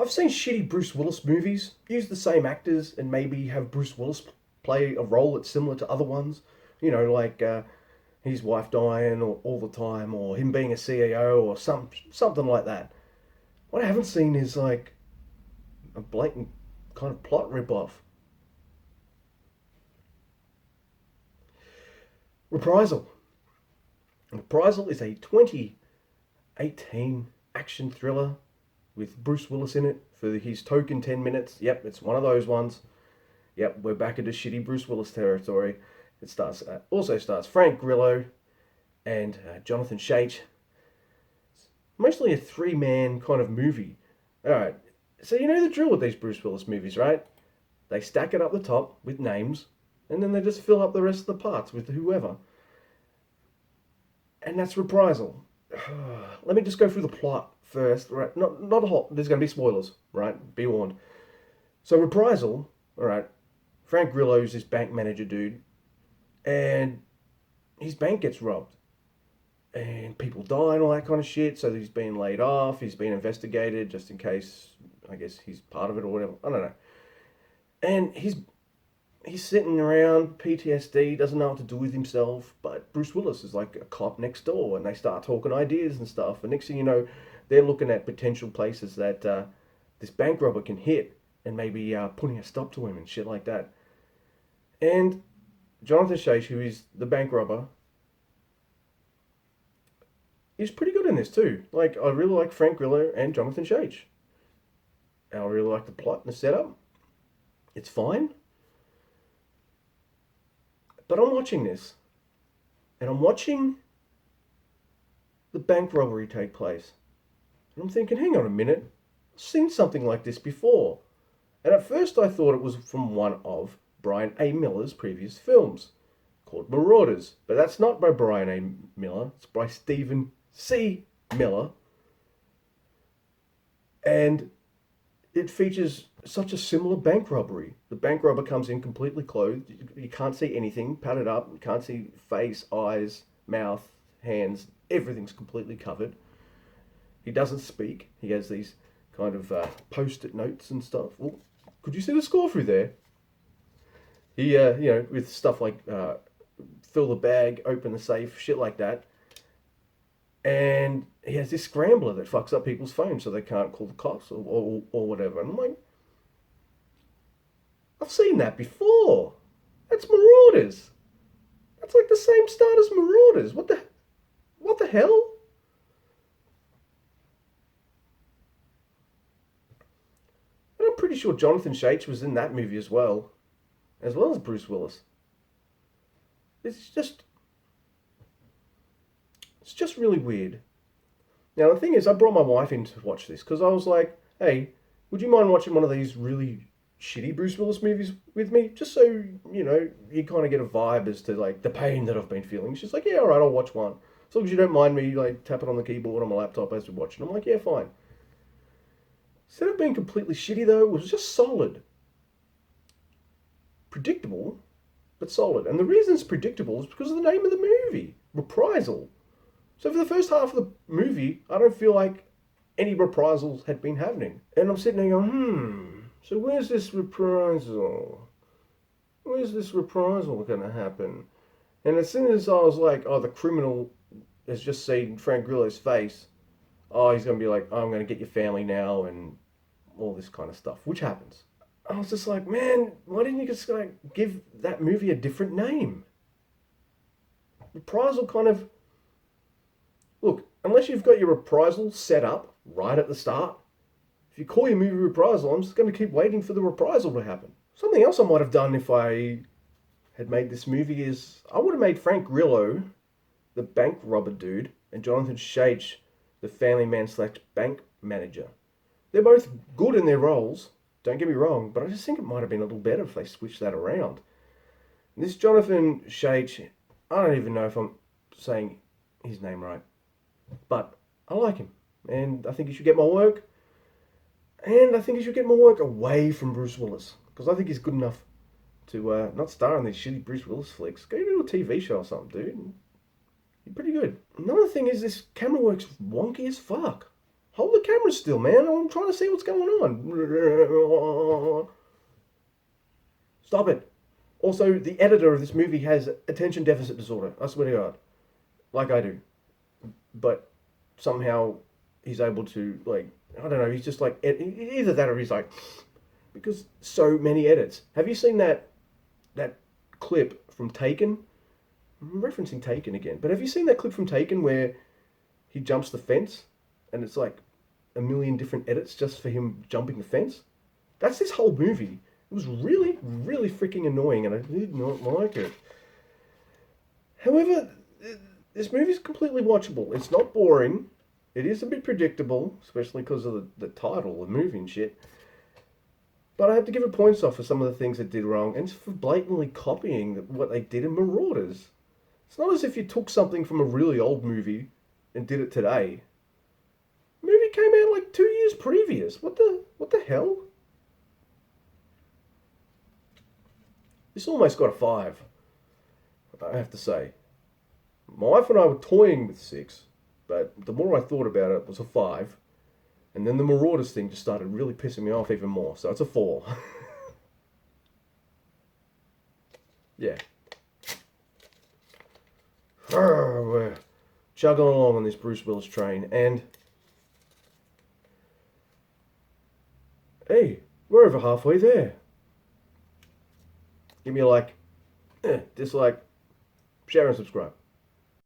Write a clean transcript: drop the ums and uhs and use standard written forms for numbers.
I've seen shitty Bruce Willis movies, use the same actors and maybe have Bruce Willis play a role that's similar to other ones. Like his wife dying all the time, or him being a CEO, or something like that. What I haven't seen is like a blatant kind of plot rip-off. Reprisal. Reprisal is a 2018 action thriller with Bruce Willis in it for his token 10 minutes. Yep, it's one of those ones. Yep, we're back into shitty Bruce Willis territory. It also stars Frank Grillo and Jonathan Shate. It's mostly a three-man kind of movie. Alright, so you know the drill with these Bruce Willis movies, right? They stack it up the top with names, and then they just fill up the rest of the parts with whoever. And that's Reprisal. Let me just go through the plot first, right? Not a whole. There's going to be spoilers, right? Be warned. So Reprisal, all right. Frank Grillo's this bank manager dude, and his bank gets robbed, and people die and all that kind of shit. So he's being laid off. He's being investigated just in case. I guess he's part of it or whatever. I don't know. And he's sitting around, PTSD, doesn't know what to do with himself, but Bruce Willis is like a cop next door, and they start talking ideas and stuff, and next thing you know, they're looking at potential places that this bank robber can hit, and maybe putting a stop to him and shit like that. And Jonathan Shate, who is the bank robber, is pretty good in this too. Like, I really like Frank Grillo and Jonathan Shate. I really like the plot and the setup. It's fine. But I'm watching this, and I'm watching the bank robbery take place. And I'm thinking, hang on a minute, I've seen something like this before. And at first I thought it was from one of Brian A. Miller's previous films, called Marauders. But that's not by Brian A. Miller, it's by Stephen C. Miller. And it features such a similar bank robbery. The bank robber comes in completely clothed. You can't see anything, padded up. You can't see face, eyes, mouth, hands. Everything's completely covered. He doesn't speak. He has these kind of post-it notes and stuff. Well, could you see the score through there? He, with stuff like fill the bag, open the safe, shit like that. And he has this scrambler that fucks up people's phones so they can't call the cops or whatever. And I'm like, I've seen that before. That's Marauders. That's like the same start as Marauders. What the hell? And I'm pretty sure Jonathan Shate was in that movie as well as Bruce Willis. It's just really weird. Now, the thing is, I brought my wife in to watch this because I was like, hey, would you mind watching one of these really shitty Bruce Willis movies with me? Just so, you kind of get a vibe as to, like, the pain that I've been feeling. She's like, yeah, all right, I'll watch one. As long as you don't mind me, like, tapping on the keyboard on my laptop as we're watching. I'm like, yeah, fine. Instead of being completely shitty, though, it was just solid. Predictable, but solid. And the reason it's predictable is because of the name of the movie, Reprisal. So for the first half of the movie, I don't feel like any reprisals had been happening. And I'm sitting there going, so where's this reprisal? Where's this reprisal going to happen? And as soon as I was like, the criminal has just seen Frank Grillo's face, he's going to be like, I'm going to get your family now and all this kind of stuff, which happens. I was just like, man, why didn't you just like give that movie a different name? Reprisal kind of... Look, unless you've got your reprisal set up right at the start, if you call your movie Reprisal, I'm just going to keep waiting for the reprisal to happen. Something else I might have done if I had made this movie is I would have made Frank Grillo the bank robber dude and Jonathan Shate the family man / bank manager. They're both good in their roles, don't get me wrong, but I just think it might have been a little better if they switched that around. And this Jonathan Shate, I don't even know if I'm saying his name right. But I like him, and I think he should get more work. And I think he should get more work away from Bruce Willis, because I think he's good enough to not star in these shitty Bruce Willis flicks. Go do a TV show or something, dude. You're pretty good. Another thing is this camera work's wonky as fuck. Hold the camera still, man. I'm trying to see what's going on. Stop it. Also, the editor of this movie has attention deficit disorder. I swear to God. Like I do. But somehow he's able to, like, I don't know, he's just like, either that or he's like, because so many edits. Have you seen that clip from Taken? I'm referencing Taken again. But have you seen that clip from Taken where he jumps the fence and it's like a million different edits just for him jumping the fence? That's this whole movie. It was really, really freaking annoying and I did not like it. However, this movie's completely watchable. It's not boring. It is a bit predictable, especially because of the title, the movie and shit. But I have to give it points off for some of the things it did wrong and for blatantly copying what they did in Marauders. It's not as if you took something from a really old movie and did it today. The movie came out like 2 years previous. What the hell? This almost got a 5, I have to say. My wife and I were toying with 6, but the more I thought about it, it was a 5. And then the Marauders thing just started really pissing me off even more, so it's a 4. Yeah. We're chugging along on this Bruce Willis train, and hey, we're over halfway there. Give me a like, dislike, share and subscribe.